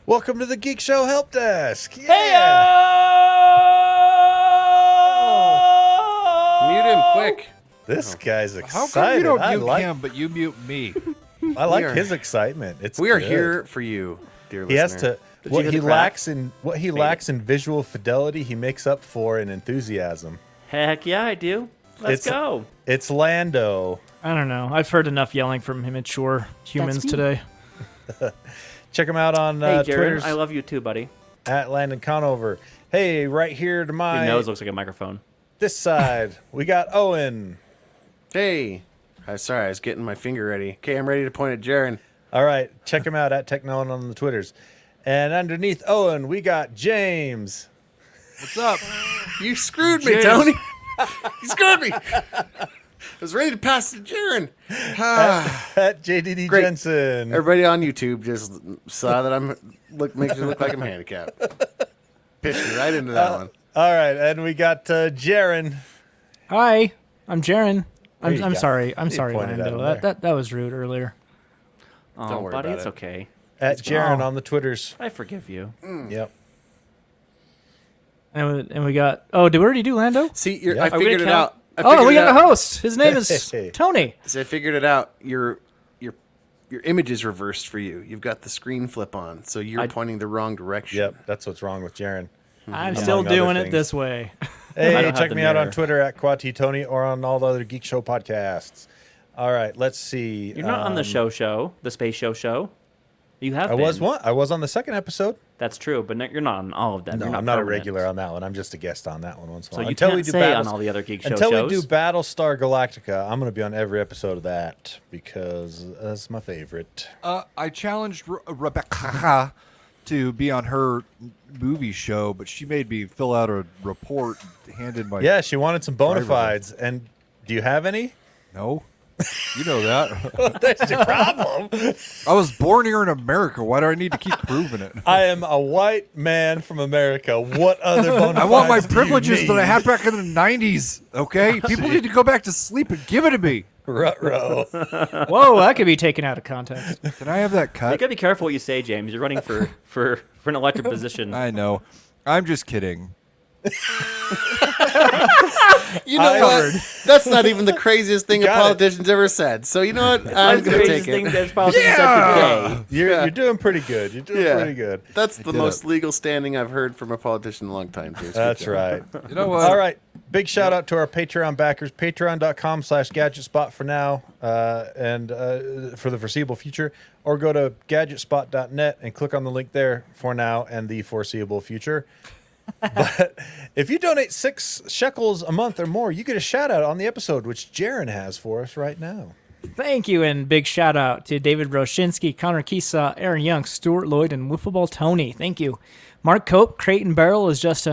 Welcome to the Geekshow Helpdesk. Yeah. Hey-o! Mute him quick. This guy's excited. How come you don't I mute like, him, but you mute me? I like his excitement. We are good. here for you, dear He has listener. to. What hear he the crack? lacks in visual fidelity, he makes up for in enthusiasm. Heck yeah, I do. Let's go. It's Lando. I don't know. I've heard enough yelling from immature humans me. today. Check him out on Hey, Jarron, Twitter's I love you too, buddy. at Landon Conover. Hey, right here to Your my nose looks like a microphone. this side, we got Owen. Hey. Sorry, I was getting my finger ready. Okay, I'm ready to point at Jarron. All right, check him out at Technolan on the Twitters. And underneath Owen, we got James. What's up? You screwed me, James. Tony. You screwed me. I was ready to pass to Jarron. At JDD Great. Jensen. Everybody on YouTube just saw that makes me look like I'm handicapped. Pitched me right into that one. All right, and we got Jarron. Hi, I'm Jarron. There you I'm go. sorry. I'm You sorry, pointed at him Lando. there. That was rude earlier. Oh, Don't worry buddy, about it's it. okay. At Jarron Oh. on the Twitters. I forgive you. Yep. And we got. Oh, did we already do Lando? See, Yeah. I Are we figured it gonna out. I Oh, figured we it got a out. host. His name is Hey. Tony. So I figured it out. Your image is reversed for you. You've got the screen flip on, so you're pointing the wrong direction. Yep, that's what's wrong with Jarron. I'm still Among other doing it things. this way. I Hey, don't have check the me out on mirror. Twitter at QuadTTony or on all the other Geek Show podcasts. All right, let's see. You're not on the show, the space show. You have I been. was one. I was on the second episode. That's true, but you're not on all of them. No, You're I'm not a permanent. regular on that one. I'm just a guest on that one once in a So while. you can't say on all the other Geek Show until shows. we do Battlestar Galactica, I'm going to be on every episode of that because that's my favorite. I challenged Rebecca to be on her movie show, but she made me fill out a report handed my. Yeah, she wanted some bona Driver fides. And do you have any? No. You know that. That's your problem. I was born here in America. Why do I need to keep proving it? I am a white man from America. What other bona fides I want my do you privileges that I need? had back in the 90s, okay? People need to go back to sleep and give it to me. Ruh-roh. Whoa, that could be taken out of context. Can I have that You cut? gotta be careful what you say, James. You're running for an elected position. I know. I'm just kidding. You know what? That's not even the craziest thing a Got it. politician's ever said. So you know what? I'm That's the going to craziest take thing it. that's probably said today. You're doing pretty good. You're doing pretty good. That's the did most it. legal standing I've heard from a politician in a long time, James. Good That's job. right. You know what? All right. Big shout out to our Patreon backers. Patreon.com/GadgetSpot for now and for the foreseeable future. Or go to GadgetSpot.net and click on the link there for now and the foreseeable future. But if you donate 6 shekels a month or more, you get a shout out on the episode, which Jarron has for us right now. Thank you, and big shout out to David Roshinsky, Connor Kisa, Aaron Young, Stuart Lloyd, and Wiffleable Tony. Thank you. Mark Cope, Crate and Barrel is just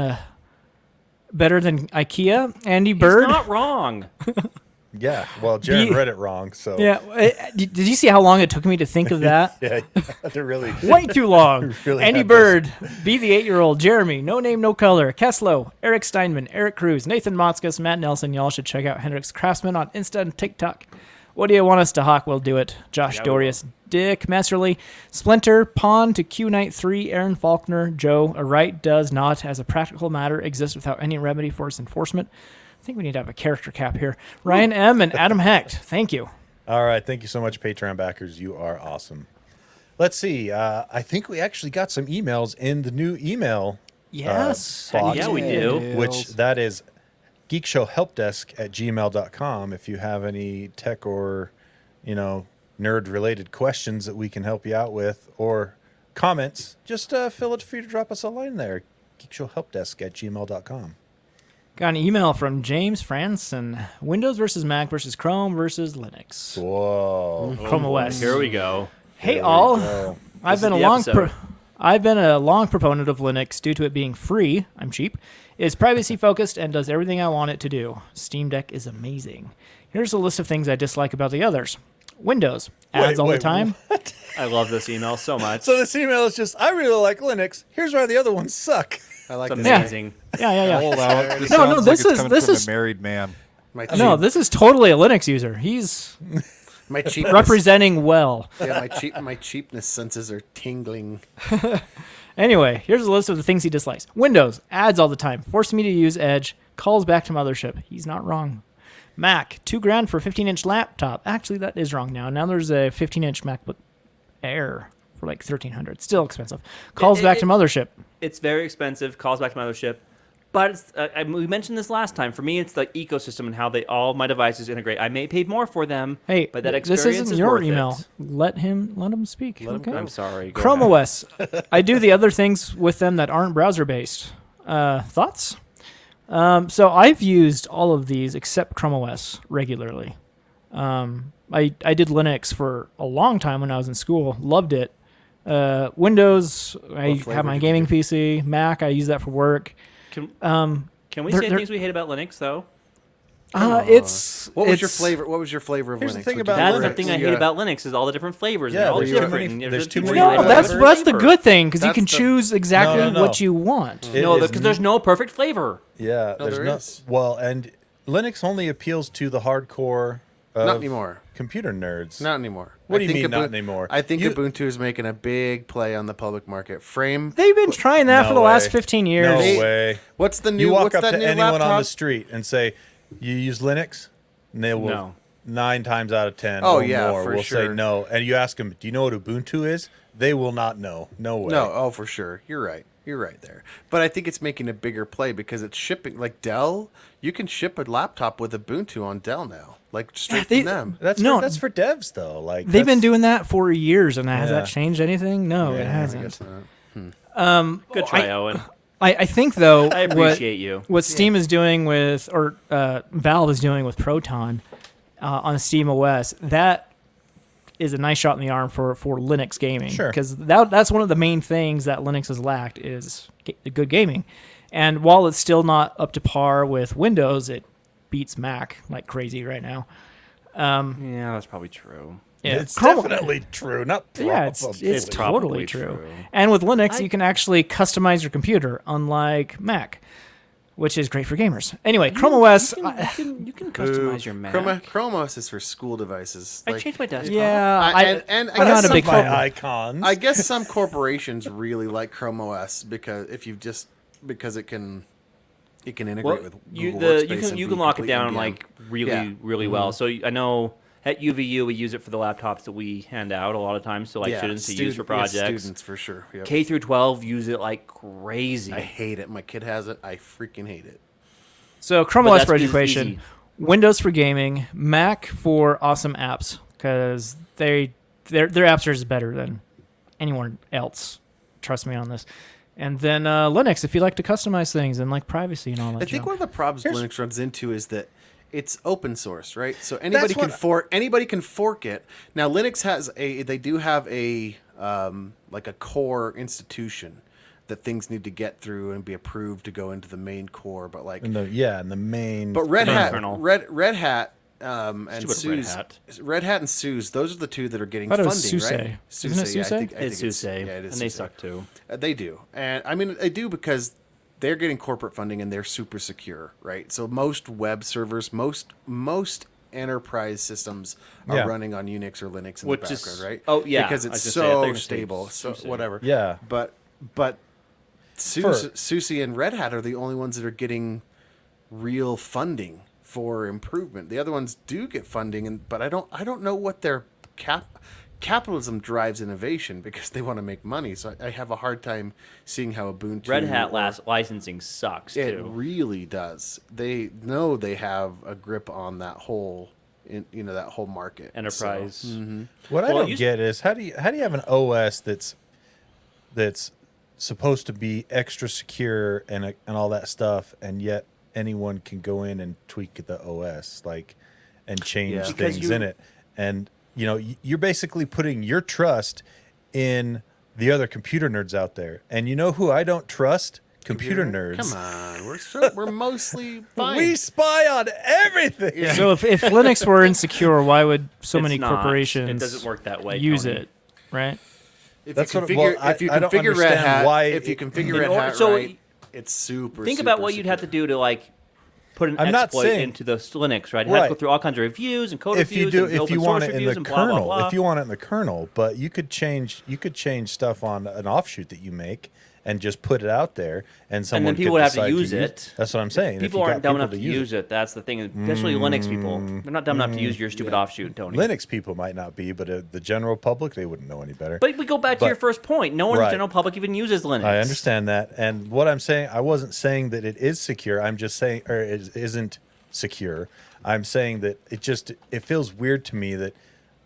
better than IKEA. Andy He's Bird. not wrong. Yeah. Well, Jarron Be- read it wrong. So Yeah. Did you see how long it took me to think of that? yeah, they're really. Way too long. Really Andy had Bird, Be the 8-year-old, Jeremy, No Name, No Color, Keslow, Eric Steinman, Eric Cruz, Nathan Motzkus, Matt Nelson. Y'all should check out Hendrix Craftsman on Insta and TikTok. What do you want us to hawk? We'll do it. Josh Yeah, we Dorius, Dick Masterly, Splinter, Pawn to Q Knight 3, Aaron Faulkner, Joe. A right does not, as a practical matter, exist without any remedy for its enforcement. I think we need to have a character cap here. Ryan M. and Adam Hecht. Thank you. All right. Thank you so much, Patreon backers. You are awesome. Let's see. I think we actually got some emails in the new email. Yes. bot, Yeah, we do. Which that is geekshowhelpdesk@gmail.com. If you have any tech or, nerd-related questions that we can help you out with or comments, just feel free to drop us a line there. geekshowhelpdesk@gmail.com. Got an email from James Franson. Windows versus Mac versus Chrome versus Linux. Whoa. Chrome OS. Here we go. Hey There we all. go. I've This been is a the long episode. I've been a long proponent of Linux due to it being free. I'm cheap. It's privacy focused and does everything I want it to do. Steam Deck is amazing. Here's a list of things I dislike about the others. Windows ads all the wait, time. I love this email so much. So this email is just, I really like Linux. Here's why the other ones suck. I like It's this. amazing. Yeah. Hold out. This No, sounds this like it's is- coming this from is- a married man. My No, cheap- this is totally a Linux user. He's My cheapness, representing well. yeah, my cheapness senses are tingling. Anyway, here's a list of the things he dislikes. Windows, ads all the time, forcing me to use Edge, calls back to mothership. He's not wrong. Mac, $2,000 for a 15-inch laptop. Actually, that is wrong now. Now there's a 15-inch MacBook Air for like $1,300. Still expensive. Calls back to mothership. It's very expensive. Calls back to mothership. But it's, we mentioned this last time. For me, it's the ecosystem and how all my devices integrate. I may pay more for them. Hey, but that this experience isn't is your worth email. it. Let him speak. Okay. I'm sorry. Go Chrome ahead. OS. I do the other things with them that aren't browser based. Thoughts? So I've used all of these except Chrome OS regularly. I did Linux for a long time when I was in school. Loved it. Windows, I flavor have my did you gaming do? PC. Mac, I use that for work. Can we They're- say they're- things we hate about Linux, though? It's What was your it's- flavor? What was your flavor of Here's Linux? the thing What'd you about That's do? the Linux. thing I hate Yeah. about Linux is all the different flavors. Yeah, They're all there's too different. many- and there's too too many No, flavors. that's the Flavor. good thing because you That's can the- choose exactly No, no, no. what you want. It No, is because there's no perfect flavor. Yeah, No, there's there no. is. Well, and Linux only appeals to the hardcore. Not anymore. Computer nerds. Not anymore. What do I you think mean not anymore? I think You- Ubuntu is making a big play on the public market. Frame. They've been trying that No for the last way. 15 years. No They- way. What's the new? You walk what's up that to new anyone laptop? on the street and say, "You use Linux?" And they will. No. 9 times out of 10 Oh, or yeah, more for will say sure. no. And you ask them, "Do you know what Ubuntu is?" They will not know. No way. No, oh for sure. You're right. You're right there. But I think it's making a bigger play because it's shipping like Dell. You can ship a laptop with Ubuntu on Dell now, like straight they- from them. That's for devs though. Like They've been that's- doing that for years, and has Yeah. that changed anything? No, it I hasn't. guess not. Good try, Owen. I think though, I appreciate you. what Steam is doing with, or Valve is doing with Proton on Steam OS, that is a nice shot in the arm for Linux gaming. Sure. Because that's one of the main things that Linux has lacked is good gaming. And while it's still not up to par with Windows, it beats Mac like crazy right now. Yeah, that's probably true. Yeah, It's Chrome- definitely true. Not probably. Yeah, it's It's totally probably true. true. And with Linux, you can actually customize your computer, unlike Mac, which is great for gamers. Anyway, Chrome OS. You can customize your Mac. Chrome OS is for school devices. I Like, changed my desktop. Yeah, and I'm not a big my fan. icons. I guess some corporations really like Chrome OS because because it can integrate Well, with you Google Workspace can and you be can lock it complete down NVM. like really Yeah. really well. So I know at UVU we use it for the laptops that we hand out a lot of times. So like students to use for projects. Yeah, students for sure. Yep. K through 12 use it like crazy. I hate it. My kid has it. I freaking hate it. So Chrome But OS that's for easy. education, Windows for gaming, Mac for awesome apps because their apps are just better than anyone else. Trust me on this. And then Linux if you like to customize things and like privacy and all that. I think junk. one of the problems Here's- Linux runs into is that it's open source, right? So anybody what- can fork it. Now Linux they do have a like a core institution that things need to get through and be approved to go into the main core, but like in the main. but Red main Hat, kernel. Red Hat and Stupid Red SUSE, Hat. Red Hat and SUSE, those are the two that are getting I thought it funding, was SUSE. right? Isn't it yeah, I SUSE? think It's SUSE, yeah, it is and they SUSE. suck too. They do, and I mean they do because they're getting corporate funding and they're super secure, right? So most web servers, most enterprise systems are Yeah. running on Unix or Linux in Which the is- background, right? oh, yeah, because I it's was gonna say, I thought you were so gonna say stable, so SUSE. whatever. Yeah. but SUSE and Red Hat are the only ones that are getting real funding for improvement. The other ones do get funding, but I don't know what their capitalism drives innovation because they want to make money. So I have a hard time seeing how Ubuntu Red Hat or- licensing sucks it too. really does. They know they have a grip on that whole that whole market. Enterprise. So, What I Well, don't you- get is how do you have an OS that's supposed to be extra secure and all that stuff, and yet anyone can go in and tweak the OS and change Yeah. Because things you- in it, and you're basically putting your trust in the other computer nerds out there, and you know who I don't trust? Computer nerds. Come on, we're mostly fine. We spy on everything. Yeah. So if Linux were insecure, why would so It's many not. corporations It doesn't work that way. use Tony. it, right? If That's you what- configure, well, if you I don't configure Red understand Hat, why if you it- configure In Red order- Hat so right, it's super. Think super about what you'd have to secure. do to like put an I'm not exploit saying- into the Linux, right? It has to go Right. through all kinds of reviews and code if reviews you do, and if open you source want it in reviews the and blah, blah, kernel, blah. if you want it in the kernel, but you could change stuff on an offshoot that you make and just put it out there, and someone then people could would have to decide use it. That's what I'm saying. If People you got aren't dumb people enough to use it. That's the thing, especially Linux people. They're not dumb enough to use your stupid offshoot, Tony. Linux people might not be, but the general public, they wouldn't know any better. But we go back to But- your first point. No one in Right. the general public even uses Linux. I understand that, and what I'm saying, I wasn't saying that it is secure. I'm just saying, or it isn't secure. I'm saying that it feels weird to me that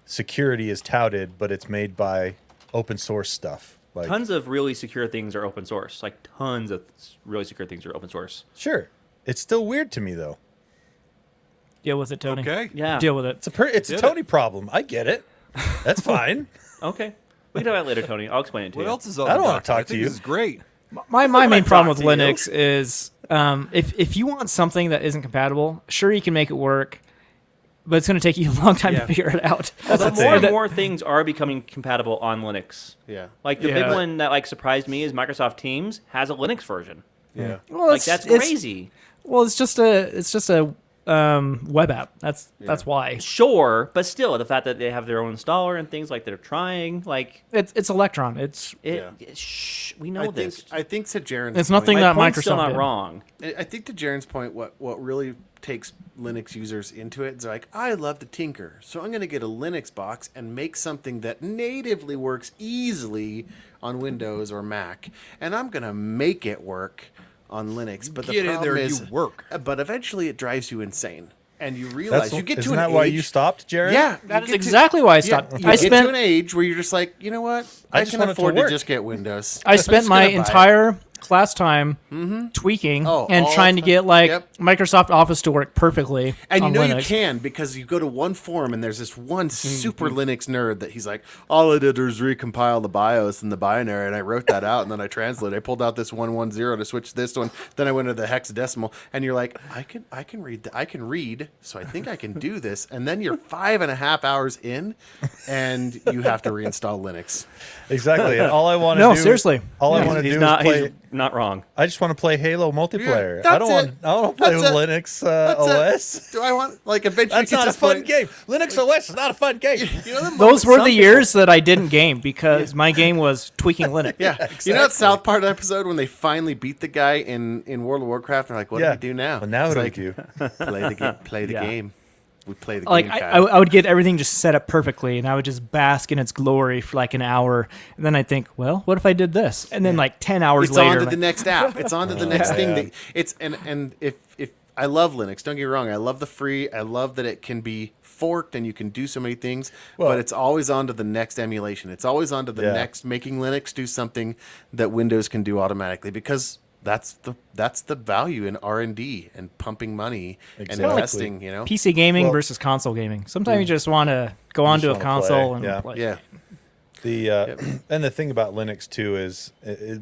security is touted, but it's made by open source stuff. Like, Tons of really secure things are open source. Like tons of really secure things are open source. sure, it's still weird to me though. Deal with it, Tony. Okay. Yeah. Deal with it. It's a Tony problem. I get it. That's fine. Okay. We can talk about it later, Tony. I'll explain it to What you. else is on I don't the wanna docket? talk I to think you. This is great. My main problem with talk to you. Linux is if you want something that isn't compatible, sure you can make it work, but it's going to take you a long time Yeah. to figure it out. Although the more and thing. more things are becoming compatible on Linux. Yeah. Like the big Yeah. one that like surprised me is Microsoft Teams has a Linux version. Yeah. Well, Like that's crazy. Well, it's just a web app. That's why Sure, but still, the fact that they have their own installer and things like they're trying, like it's Electron. It's we know this. I think to Jarron's It's nothing point, that My point's still Microsoft not did. wrong. I think to Jarron's point, what really takes Linux users into it is like, I love to tinker, so I'm going to get a Linux box and make something that natively works easily on Windows or Mac, and I'm going to make it work on Linux. But Get the in problem there, is, you work. But eventually, it drives you insane, and you realize you get to isn't an that age. why you stopped, Jared? Yeah, That you is get exactly why I Yeah, stopped. you I get to spent an age where you're just like, you know what? I I just can want it to afford to work. just get Windows. I I'm spent just my gonna buy it. entire class time tweaking Oh, and all trying to the- get like Yep. Microsoft Office to work perfectly And you on know Linux. you can because you go to one forum and there's this one super Linux nerd that he's like, all I did was recompile the BIOS and the binary, and I wrote that out, and then I translated. I pulled out this 110 to switch this one. Then I went to the hexadecimal, and you're like, I can read, so I think I can do this. And then you're 5.5 hours in, and you have to reinstall Linux. Exactly. And all I want to No, do, seriously. all I want to do He's is not. play. He's not wrong. I just want to play Halo multiplayer. that's I don't want. it. I don't want to play That's with it. Linux That's OS. it. Do I want like eventually? That's get not to a fun point- game. Linux OS is not a fun game. You know, the moment Those were some the people- years that I didn't game because my game was tweaking Linux. Yeah, you know that South Park episode when they finally beat the guy in World of Warcraft? They're like, "What do we do now?" Well, now It's what like, do we do? Play the game. Play the Yeah. game. We play the Like game. I Kyle. I would get everything just set up perfectly, and I would just bask in its glory for like an hour, and then I'd think, well, what if I did this? And then like 10 hours It's later, on to like, the next app. It's on to the next thing. yeah. That it's and if I love Linux, don't get me wrong. I love the free. I love that it can be forked and you can do so many things. Well- but it's always on to the next emulation. It's always on to the Yeah. next making Linux do something that Windows can do automatically because that's the value in R&D and pumping money Exactly. and investing. You know. PC gaming Well- versus console gaming. Sometimes you just want to go onto a wanna console play, and yeah. play. Yeah. The and the thing about Linux too is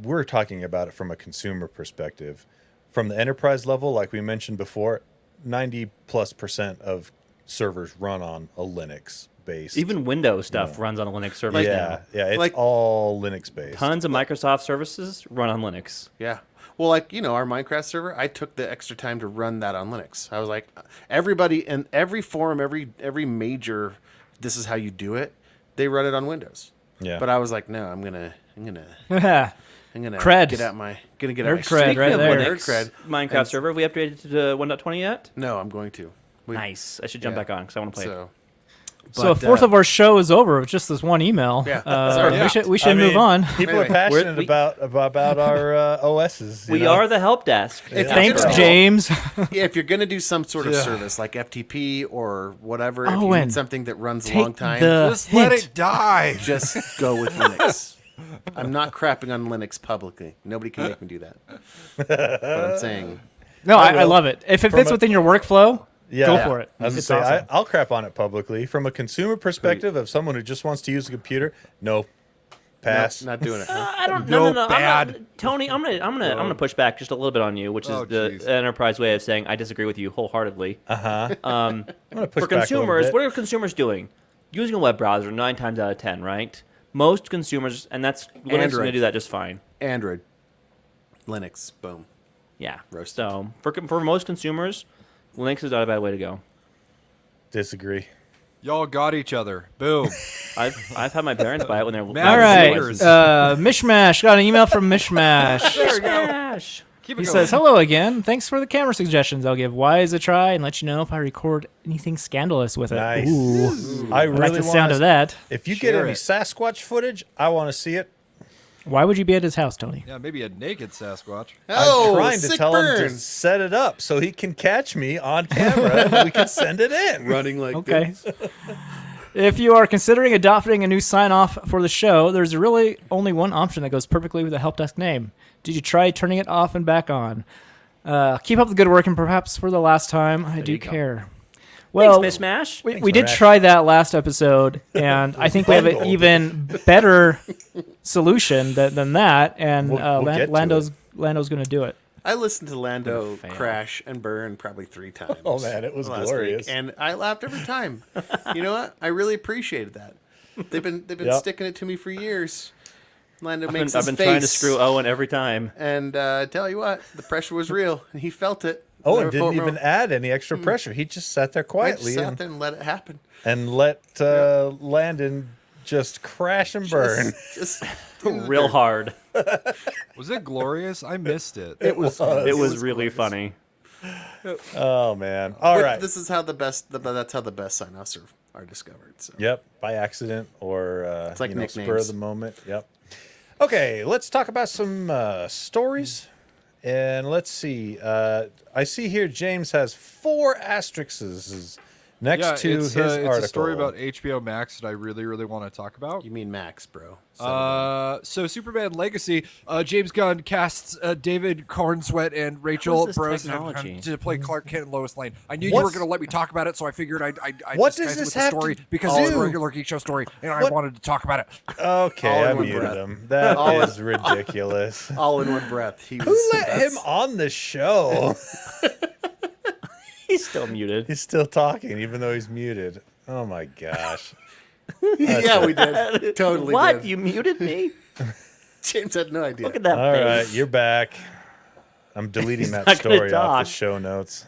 we're talking about it from a consumer perspective. From the enterprise level, like we mentioned before, 90+% of servers run on a Linux based. Even Windows stuff runs on a Linux server. yeah, yeah, it's like- all Linux based. Tons of Microsoft services run on Linux. Yeah. Well, like, our Minecraft server, I took the extra time to run that on Linux. I was like, everybody in every forum, every major, this is how you do it, they run it on Windows. Yeah. But I was like, no, I'm gonna Cred. get out my Nerd my cred streak right of there. Nerd cred. Minecraft And- server. Have we updated to 1.20 yet? No, I'm going to. Nice. I should jump Yeah. back on because I want to play. So, So a but, fourth of our show is over with just this one email. Yeah. Sorry. We should I mean, move on. People are Anyway, passionate we- about our OSs. you We know? are the help desk. If After Thanks, all. James. yeah, if you're gonna do some sort of Yeah. service like FTP or whatever, if you Owen, need something that runs a take long time, the Just let hint. it die. just go with Linux. I'm not crapping on Linux publicly. Nobody can make me do that. But I'm saying, No, I will. love it. If it From fits a- within your workflow, Yeah, go for it. I was gonna It's say awesome. I'll crap on it publicly. From a consumer perspective, of someone who just wants to use a computer, no, pass. not doing it. Huh? I don't. No, No. bad. Tony, I'm gonna push back just a little bit on you, which is Oh, the jeez. enterprise way of saying I disagree with you wholeheartedly. I'm gonna push For back a little consumers, bit. what are consumers doing? Using a web browser 9 times out of 10, right? Most consumers, and that's Linux is going to Android. do that just fine. Android, Linux, boom. Yeah. Roasted. So for most consumers, Lynx is not a bad way to go. Disagree. Y'all got each other. Boom. I've had my parents buy it when they're Man, All right, Lasers. Mishmash got an email from Mishmash. Smash. Keep He it says, going. "Hello again. Thanks for the camera suggestions. I'll give Wise a try and let you know if I record anything scandalous with it." Nice. Ooh. I I really like the want sound of that. If you Share get any it. Sasquatch footage, I want to see it. Why would you be at his house, Tony? Yeah, maybe a naked Sasquatch. Oh, I'm trying to sick tell burn. him to set it up so he can catch me on camera and we can send it in. Running like Okay. this. If you are considering adopting a new sign-off for the show, there's really only one option that goes perfectly with the help desk name. Did you try turning it off and back on? Keep up the good work, and perhaps for the last time, I do you go. care. Well, Thanks, Mishmash. we Thanks, did Marash. try that last episode, and I think we have an Bundled. even better solution than that. And We'll get to Lando's going to do it. I listened to Lando fail. crash and burn probably 3 times. Oh, man, it was last glorious. week, and I laughed every time. You know what? I really appreciated that. They've been Yep. sticking it to me for years. Lando I've makes been his trying to face, screw Owen every time. and tell you what, the pressure was real, and he felt it. Owen Never didn't felt even more- add any extra pressure. He just sat there I just quietly sat there and let it happen. and let Landon just crash and burn. Just Real hard. Was it glorious? I missed it. It was. It was was really glorious. funny. Oh, man. All But right. This is how the best. That's how the best sign-offs are discovered. So. Yep, by accident or It's like spur of nicknames. the moment. Yep. Okay, let's talk about some stories, and let's see. I see here James has 4 asterisks next to it's, his it's article. a story about HBO Max that I really, really want to talk about. You mean Max, bro? So Superman Legacy, James Gunn casts David Cornsweet and Rachel How is this Brosnahan technology? to play Clark Kent and Lois Lane. I knew you What's- were going to let me talk about it, so I figured I'd What disguise does it this with the have story to because it's a do? regular Geek Show story, and I What? wanted to talk about it. Okay, All in I one muted breath. him. That All is ridiculous. all in one breath. He was. Who let that's- him on the show? He's still muted. He's still talking, even though he's muted. Oh my gosh. Yeah, we did. Totally. What? Did. You muted me? James had no idea. Look at that All face. right, you're back. I'm deleting that not gonna story off talk. the show notes.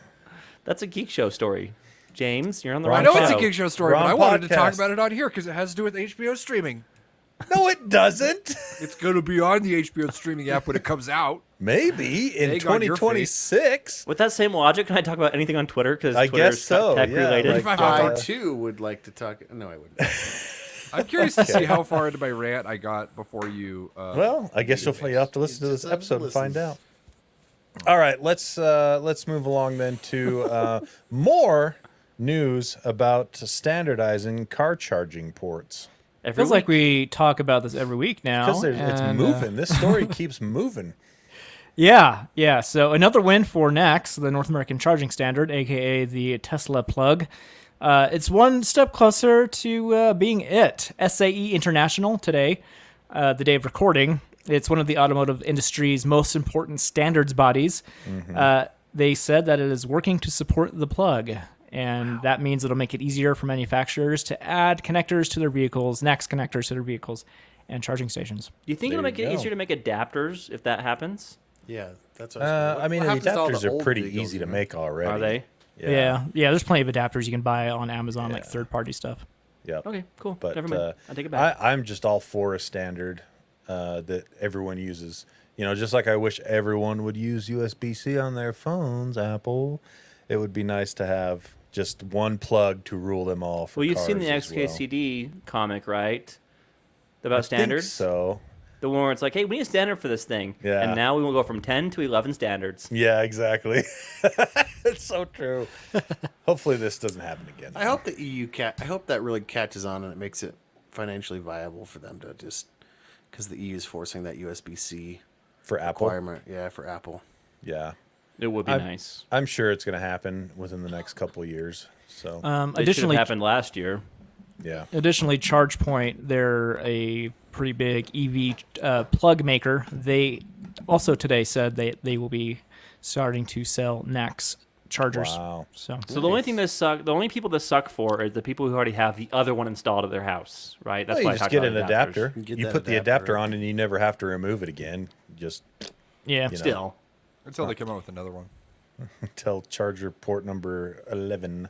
That's a Geek Show story. James, you're on the Wrong I right know it's a show. Geek Show story, Wrong but I wanted to talk podcast. about it on here because it has to do with HBO streaming. No, it doesn't. It's going to be on the HBO streaming app when it comes out. Maybe in Egg on your 2026. With that same logic, can I talk about anything on Twitter? Because I guess so, tech yeah, related. like, I too would like to talk. No, I wouldn't. I'm curious to see how far into my rant I got before you. Well, I guess you'll have to listen to this Just have to episode to listen. find out. All right, let's move along then to more news about standardizing car charging ports. Every Feels like week. we talk about this every week now. Because it's and, moving. This story keeps moving. Yeah. So another win for NACs, the North American Charging Standard, aka the Tesla plug. It's one step closer to being it. SAE International today, the day of recording. It's one of the automotive industry's most important standards bodies. They said that it is working to support the plug. And that means it'll make it easier for manufacturers to add connectors to their vehicles, NACS connectors to their vehicles, and charging stations. Do you think There it'll make you it go. easier to make adapters if that happens? Yeah, that's. What I was I mean, what the happens to all adapters the are old pretty vehicles, easy you to know? make already. Are they? Yeah. There's plenty of adapters you can buy on Amazon, like Yeah. third-party stuff. Yep. Okay, cool. But Never mind. I take it back. I'm just all for a standard that everyone uses. You know, just like I wish everyone would use USB-C on their phones, Apple. It would be nice to have just one plug to rule them all for Well, you've seen the cars as well. XKCD comic, right? About I think standards? so. The one where it's like, hey, we need a standard for this thing. Yeah. And now we will go from 10 to 11 standards. Yeah, exactly. It's so true. Hopefully this doesn't happen again. I hope the EU I hope that really catches on and it makes it financially viable for them to just because the EU is forcing that USB-C For Apple. requirement. Yeah, for Apple. Yeah. It would be I'm- nice. I'm sure it's going to happen within the next couple of years. So, It should have Additionally, happened last year. yeah. ChargePoint, they're a pretty big EV plug maker. They also today said they will be starting to sell NACS chargers. Wow. So So the only thing that suck, the only people that suck for is the people who already have the other one installed at their house, right? That's Well, why you I just talked get about an adapters. adapter. You get You that put the adapter. adapter on and you never have to remove it again. Just yeah, You know. Still, Until they come out with another one. Tell charger port number 11.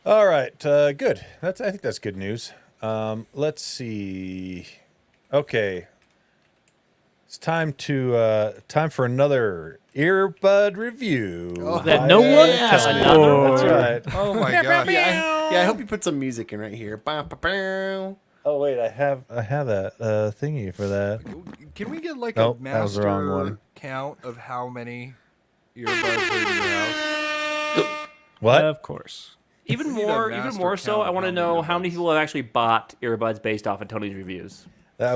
All right, good. I think that's good news. Let's see. Okay, it's time for another earbud review. That no one yeah. asked That's for. right. Oh my gosh. Yeah, I hope you put some music in right here. Ba, ba, ba. Oh wait, I have that thingy for that. Can we get like Nope, a that was the wrong master one. count of how many earbuds are in your house? What? Of course. Even We need a more master so, count I of want to how many know how many earbuds. people have actually bought earbuds based off of Tony's reviews.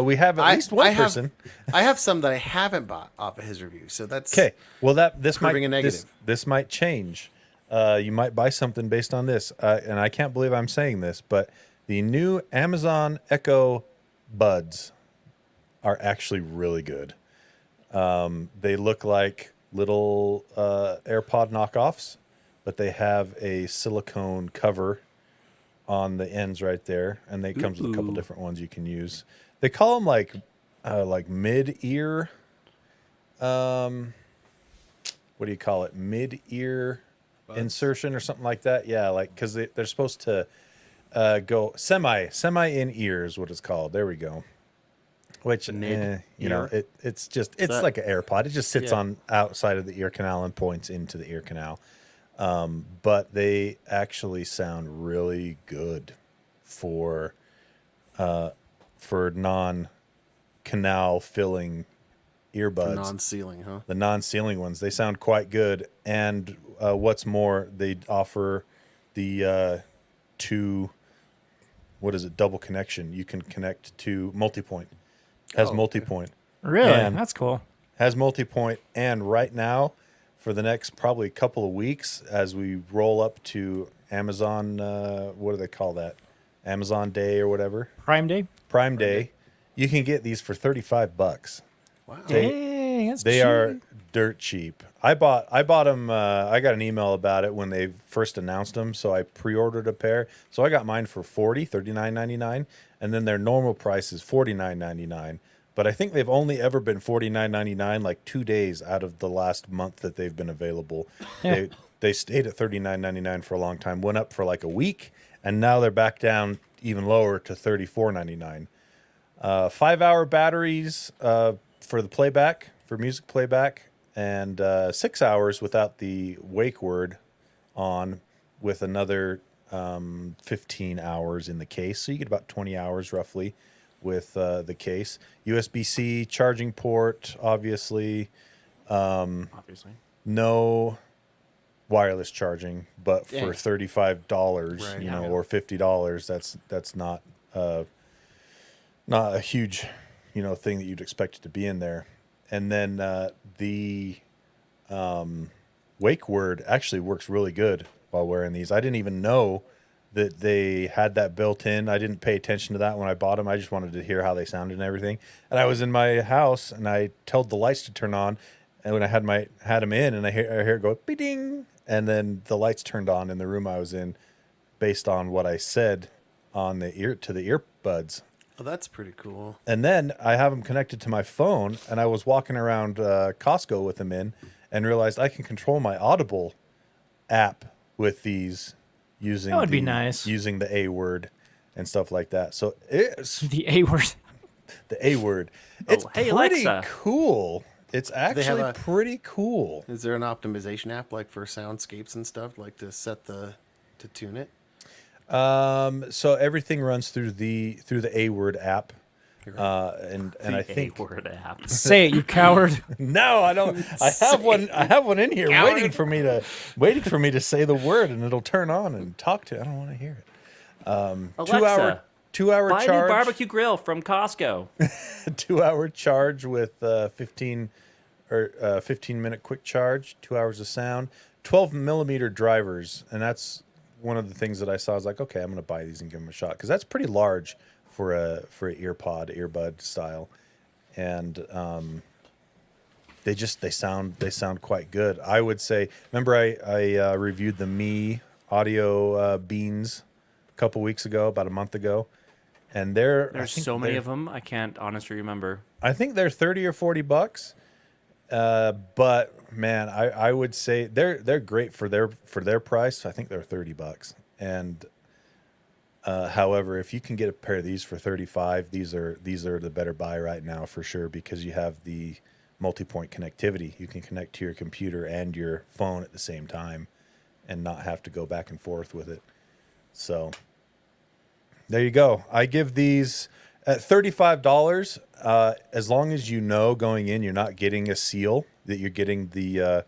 We have at least one person. I have some that I haven't bought off of his review, so that's Okay. Well, this might Proving a negative. This might change. You might buy something based on this, and I can't believe I'm saying this, but the new Amazon Echo Buds are actually really good. They look like little AirPod knockoffs, but they have a silicone cover on the ends right there, and they comes with a couple different ones you can use. They call them like mid-ear. What do you call it? Mid-ear insertion or something like that. Yeah, like because they're supposed to go semi in ear is what it's called. There we go. Which it's that- like an AirPod. It just sits Yeah. on outside of the ear canal and points into the ear canal. But they actually sound really good for non-canal filling earbuds. non-sealing, huh? The non-sealing ones, they sound quite good. And what's more, they offer the double connection. You can connect to multi-point. Has multi-point. Really? And- That's cool. Has multi-point, and right now, for the next probably couple of weeks, as we roll up to Amazon, what do they call that? Amazon Day or whatever, Prime Day? Prime Day, you can get these for $35. Wow. Dang, that's They cheap. are dirt cheap. I bought them. I got an email about it when they first announced them, so I pre-ordered a pair. So I got mine for $39.99, and then their normal price is $49.99. But I think they've only ever been $49.99 like 2 days out of the last month that they've been available. They stayed at $39.99 for a long time, went up for like a week, and now they're back down even lower to $34.99. 5-hour batteries for the playback, for music playback, and 6 hours without the wake word on, with another 15 hours in the case. So you get about 20 hours roughly with the case. USB-C charging port, obviously. Obviously. No wireless charging, but for Dang. $35, Right. or $50, that's not a huge, thing that you'd expect it to be in there. And then the wake word actually works really good while wearing these. I didn't even know that they had that built in. I didn't pay attention to that when I bought them. I just wanted to hear how they sounded and everything. And I was in my house and I told the lights to turn on. And when I had them in, and I hear it go ding, and then the lights turned on in the room I was in, based on what I said on the earbuds. Oh, that's pretty cool. And then I have them connected to my phone, and I was walking around Costco with them in, and realized I can control my Audible app with these using That would be nice. using the A word and stuff like that. So it's The A word. the A word. It's hey, pretty Alexa. cool. It's actually a- pretty cool. Is there an optimization app like for soundscapes and stuff, like to tune it? So everything runs through the A word app, and I think word app. Say it, you coward. no, I don't. I have one. I have one in here waiting for me to say the word, and it'll turn on and talk to. I don't want to hear it. Alexa, 2-hour buy a new charge. barbecue grill from Costco. 2-hour charge with 15 minute quick charge. 2 hours of sound. 12mm drivers, and that's one of the things that I saw. I was like, okay, I'm going to buy these and give them a shot, because that's pretty large for a earbud style, and they sound quite good. I would say. Remember, I reviewed the Me Audio Beans a couple weeks ago, about a month ago, and There's so many of them. I can't honestly remember. I think they're $30 or $40, but Man, I would say they're great for their price. I think they're $30, and however, if you can get a pair of these for 35, these are the better buy right now for sure, because you have the multi-point connectivity. You can connect to your computer and your phone at the same time, and not have to go back and forth with it. So there you go. I give these at $35. As long as you know going in, you're not getting a seal, that you're getting the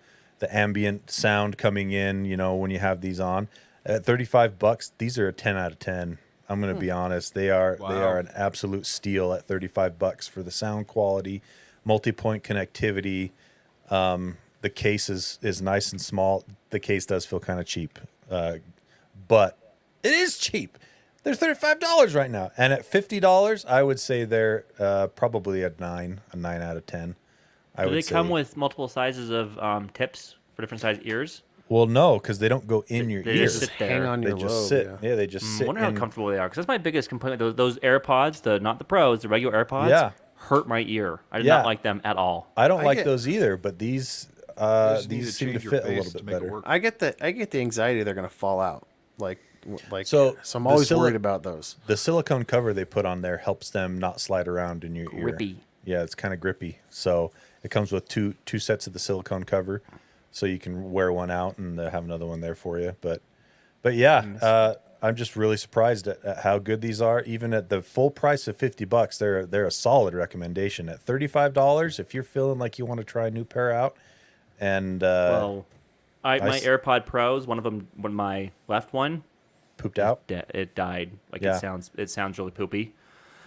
ambient sound coming in. You know, when you have these on. At $35, these are a 10 out of 10. I'm going to be honest. They are an absolute steal at $35 for the sound quality, multi-point connectivity. The case is nice and small. The case does feel kind of cheap, but it is cheap. They're $35 right now, and at $50, I would say they're probably a 9 out of 10. Do they come with multiple sizes of tips for different size ears? Well, no, because they don't go in your They ears. just sit there. Hang on They your just lobe. sit. Yeah. Yeah, they just I sit. wonder how in- comfortable they are, because that's my biggest complaint. Those AirPods, not the Pros, the regular AirPods, Yeah. hurt my ear. I did Yeah. not like them at all. I don't I like get- those either, but these just need seem to change your fit a face little to bit make it better. work. I get the anxiety they're gonna fall out. Like So I'm the always worried about those. The silicone cover they put on there helps them not slide around in your ear. Grippy. Yeah, it's kind of grippy. So it comes with two sets of the silicone cover, so you can wear one out and have another one there for you. But yeah, I'm just really surprised at how good these are. Even at the full price of $50, they're a solid recommendation. At $35, if you're feeling like you want to try a new pair out, and Well, my s- AirPod Pros, one of them, when my left one, pooped out. it died. Like Yeah. it sounds really poopy.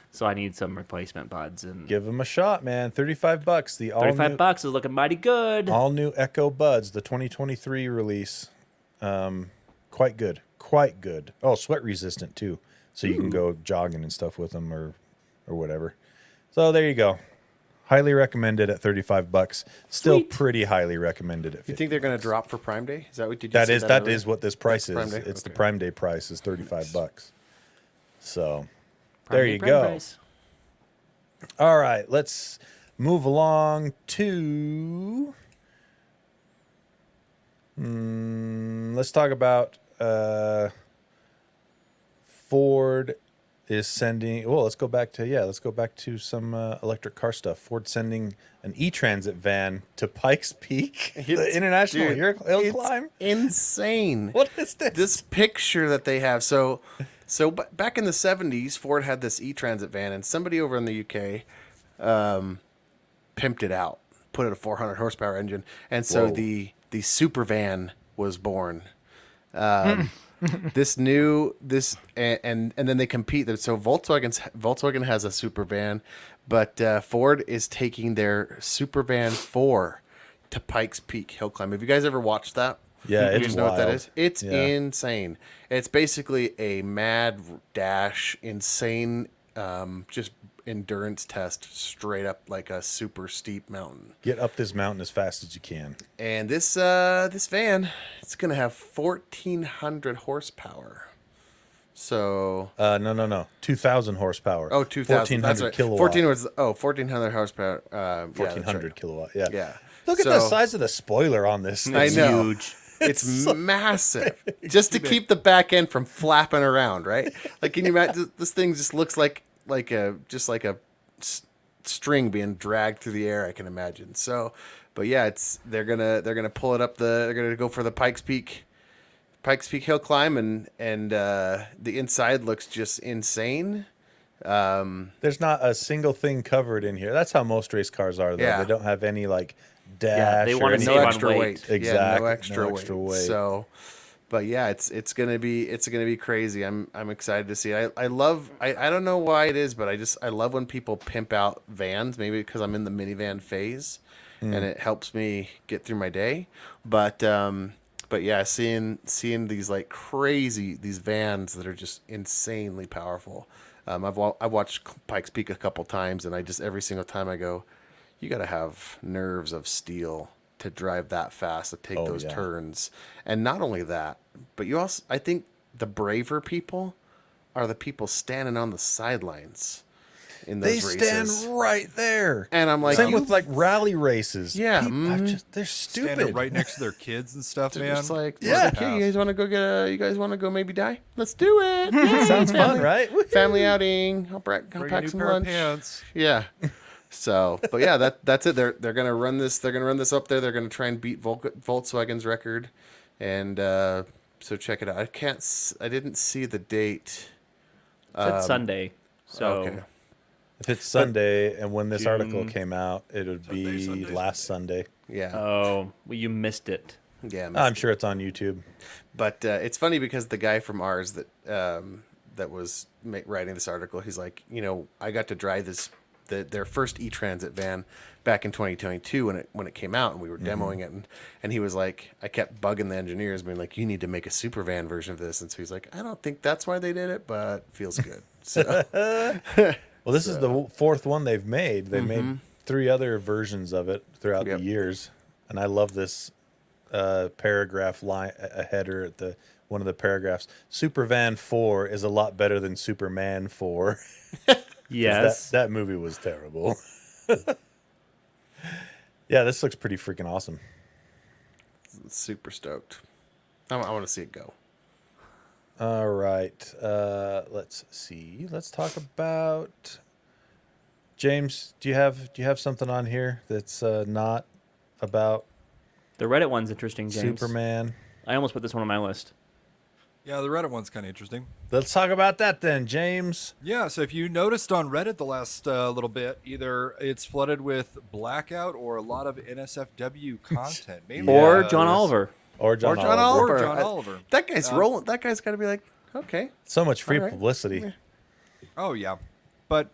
So I need some replacement buds, and Give them a shot, man. $35. The all new, $35 is looking mighty good. all new Echo Buds, the 2023 release. Quite good. Quite good. Oh, sweat resistant too. So you can go jogging and stuff with them or whatever. So there you go. Highly recommended at $35. Still Sweet. pretty highly recommended at You 50. think they're gonna drop for Prime Day? Is that what did you That say is earlier? what this price Prime is. Day? It's the Okay. Prime Day price is $35. So Prime there day you prime go. price. All right, let's move along to. Let's talk about Ford is sending. Well, let's go back to some electric car stuff. Ford sending an e-transit van to Pikes Peak, the It's- International dude, Hill it's Climb. insane. What is this? This picture that they have. So back in the 70s, Ford had this e-transit van, and somebody over in the UK pimped it out, put it a 400 horsepower engine, and so Whoa. the Supervan was born. This and then they compete. So Volkswagen has a Supervan, but Ford is taking their Supervan 4 to Pikes Peak Hill Climb. Have you guys ever watched that? Yeah, You it's just know what that wild. is? It's Yeah. insane. It's basically a mad dash, insane, just endurance test straight up like a super steep mountain. Get up this mountain as fast as you can. And this van, it's gonna have 1,400 horsepower. So No. 2,000 horsepower. 2,000. 1,400 That's right. kilowatt. 1,400 horsepower. 1,400 kilowatt. Yeah. Yeah. Look at the So- size of the spoiler on this thing. I know. Huge. It's massive. Just to keep the back end from flapping around, right? Like, can you imagine? This thing just looks like a string being dragged through the air. I can imagine. So, but yeah, they're gonna pull it up they're gonna go for the Pikes Peak Hill Climb, and the inside looks just insane. There's not a single thing covered in here. That's how most race cars are, though. Yeah. They don't have any like dash. they or wanna any- save No on extra weight. weight. Yeah, Exactly. no extra, No extra weight. So, but yeah, it's gonna be crazy. I'm excited to see it. I don't know why it is, but I love when people pimp out vans. Maybe because I'm in the minivan phase, and it helps me get through my day. But yeah, seeing these like crazy these vans that are just insanely powerful. I've watched Pikes Peak a couple times, and I just every single time I go, you got to have nerves of steel to drive that fast, to take those yeah. turns. And not only that, but you also, I think the braver people are the people standing on the sidelines. in They those stand races. right there. And I'm like, Same you- with like rally races. Yeah, People are mhm. they're Standing stupid. right next to their kids and stuff, they're man. just like, Yeah. hey, you guys want to go you guys want to go maybe die? Let's do it. Yay, Sounds fun, family- right? Woohoo. Family outing. I'll Bring a pack new some pair of lunch. pants. Yeah. So, but yeah, that's it. They're gonna run this. They're gonna run this up there. They're gonna try and beat Volkswagen's record, and so check it out. I didn't see the date. It's Sunday. So Okay. If it's Sunday, and when this article June- came out, it would be last Sunday. Yeah. well, you missed it. Yeah. I'm sure it's on YouTube. But it's funny because the guy from ours that was writing this article, he's like, I got to drive their first e-transit van back in 2022 when it came out, and we were demoing it, and he was like, I kept bugging the engineers, being like, you need to make a Supervan version of this, and so he's like, I don't think that's why they did it, but feels good. So Well, this is the fourth one they've made. They made 3 other versions of it throughout Yep. the years, and I love this paragraph line, a header at one of the paragraphs. Supervan 4 is a lot better than Superman 4. Yes. That movie was terrible. Yeah, this looks pretty freaking awesome. super stoked. I want to see it go. All right. Let's see. Let's talk about James. Do you have something on here that's not about The Reddit one's interesting, James. Superman? I almost put this one on my list. Yeah, the Reddit one's kind of interesting. Let's talk about that then, James. Yeah, so if you noticed on Reddit the last little bit, either it's flooded with Blackout or a lot of NSFW content. Mainly, Or John Oliver. Or John John Oliver. Or John Oliver. That guy's rolling. That guy's got to be like, okay. So much free All right. publicity. Oh, yeah. But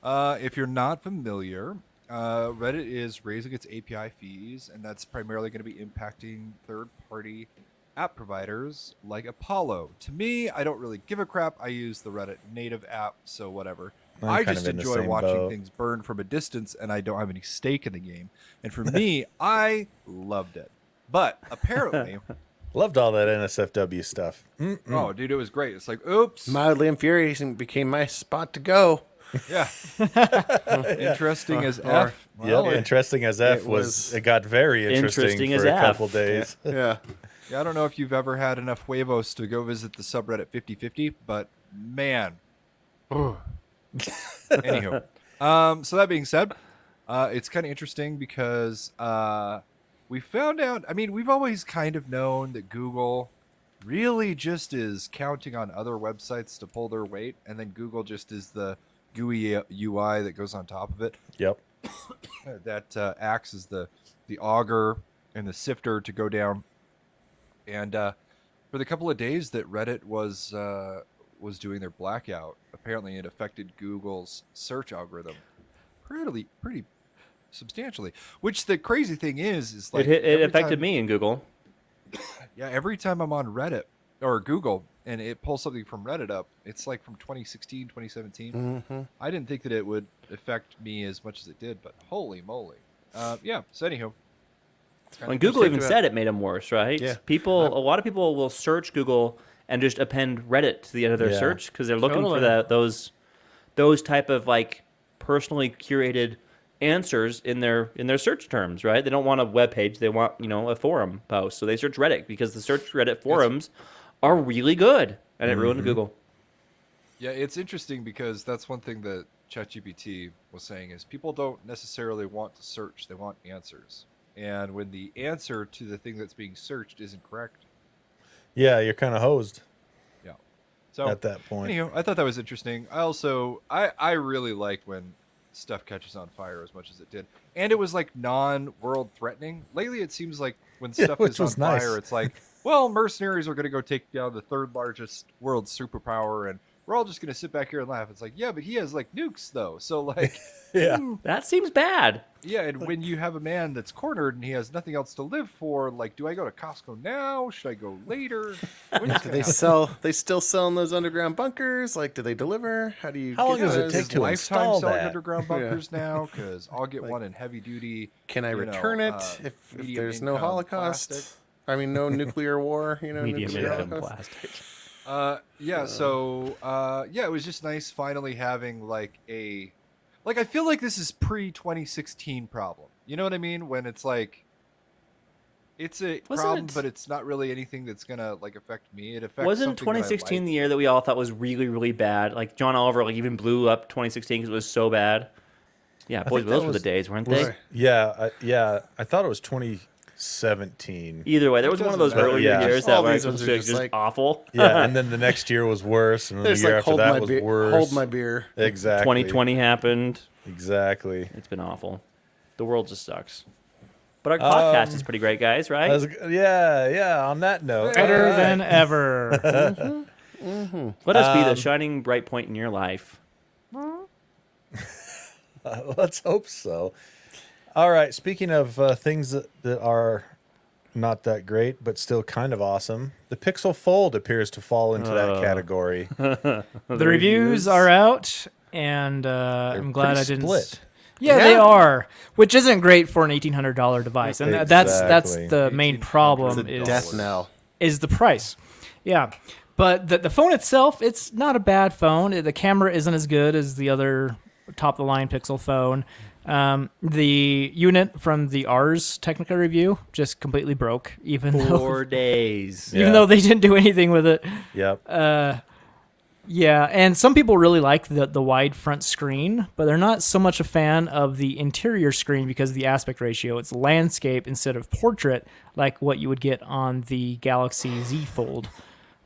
if you're not familiar, Reddit is raising its API fees, and that's primarily going to be impacting third-party app providers like Apollo. To me, I don't really give a crap. I use the Reddit native app, so whatever. I'm I kind just of in the enjoy same watching boat. things burn from a distance, and I don't have any stake in the game. And for me, I loved it. But apparently, Loved all that NSFW stuff. oh, dude, it was great. It's like, oops. Mildly infuriating became my spot to go. Yeah. Interesting as or- F. Yep, Well, interesting as F was. It got very interesting, Interesting for as a F. couple days. Yeah. Yeah, I don't know if you've ever had enough huevos to go visit the subreddit 50/50, but man. Anywho, so that being said, it's kind of interesting because we found out. I mean, we've always kind of known that Google really just is counting on other websites to pull their weight, and then Google just is the GUI UI that goes on top of it. Yep. That acts as the auger and the sifter to go down. And for the couple of days that Reddit was doing their blackout, apparently it affected Google's search algorithm pretty substantially. Which the crazy thing is like it every affected time- me in Google. Yeah, every time I'm on Reddit or Google and it pulls something from Reddit up, it's like from 2016, 2017. Mm-hmm. I didn't think that it would affect me as much as it did, but holy moly. Yeah, so anywho. it's kinda When Google even interesting. said it made them worse, right? Yeah. A lot of people will search Google and just append Reddit to the end of their Yeah. search because they're looking Totally. for those type of like personally curated answers in their search terms, right? They don't want a web page; they want a forum post. So they search Reddit because the search Reddit forums are really good, and it ruined Google. Yeah, it's interesting because that's one thing that ChatGPT was saying is people don't necessarily want to search; they want answers. And when the answer to the thing that's being searched isn't correct, Yeah, you're kind of hosed yeah. So at that point. anywho, I thought that was interesting. I also I really like when stuff catches on fire as much as it did, and it was like non-world threatening. Lately, it seems like when Yeah, stuff which is on was nice. fire, it's like, well, mercenaries are going to go take down the third largest world superpower, and we're all just going to sit back here and laugh. It's like, yeah, but he has like nukes though, so like. Yeah. That seems bad. Yeah, and when you have a man that's cornered and he has nothing else to live for, like, do I go to Costco now? Should I go later? What is Do gonna they happen? they still selling those underground bunkers? Like, do they deliver? How do you? How long get does it those? take Is to Lifetime install selling that? underground Yeah. bunkers now? Because I'll get Like, one in heavy duty. Can I you know, return it if medium there's no income Holocaust? plastic. I mean, no nuclear war. Medium nuclear income Holocaust. plastic. Yeah, so yeah, it was just nice finally having like a Like, I feel like this is pre-2016 problem. You know what I mean? When it's like, it's a problem, but it's not really anything that's gonna like affect me. It affects. Wasn't something that I 2016 like. the year that we all thought was really, really bad? Like John Oliver, like even blew up 2016 because it was so bad. Yeah, boys, think those that were the was- days, weren't they? Yeah. I thought it was 2017. Either way, there was one of those doesn't matter. earlier Yeah. years All that these was ones are just, just like- awful. Yeah, and then the next year was worse, and then It's the year like after hold that my was beer. worse. Hold my beer. Exactly. 2020 happened. Exactly. It's been awful. The world just sucks. But our podcast is pretty great, guys, right? Yeah. On that note, Better all right. than ever. Let us be the shining bright point in your life. Let's hope so. All right. Speaking of things that are not that great, but still kind of awesome, the Pixel Fold appears to fall into that category. The reviews are out, and I'm glad pretty I didn't. split. Yeah, they are, which isn't great for an $1,800 device, and that's Exactly. the main problem It's a is death knell. is the price. Yeah, but the phone itself, it's not a bad phone. The camera isn't as good as the other top of the line Pixel phone. The unit from the Ars Technica review just completely broke, even 4 days. Yeah. though they didn't do anything with it. Yep. Yeah, and some people really like the wide front screen, but they're not so much a fan of the interior screen because of the aspect ratio. It's landscape instead of portrait, like what you would get on the Galaxy Z Fold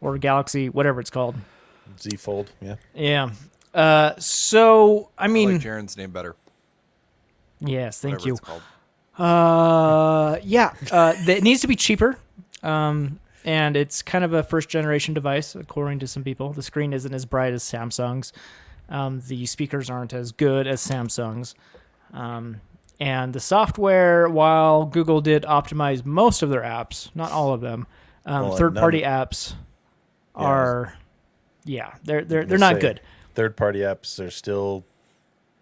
or Galaxy, whatever it's called. Z Fold. Yeah. Yeah. So, I I mean, like Jarron's name better. yes, thank Whatever you. it's called. It needs to be cheaper. And it's kind of a first generation device, according to some people. The screen isn't as bright as Samsung's. The speakers aren't as good as Samsung's. And the software, while Google did optimize most of their apps, not all of them, third-party apps are, they're not good. Third-party apps are still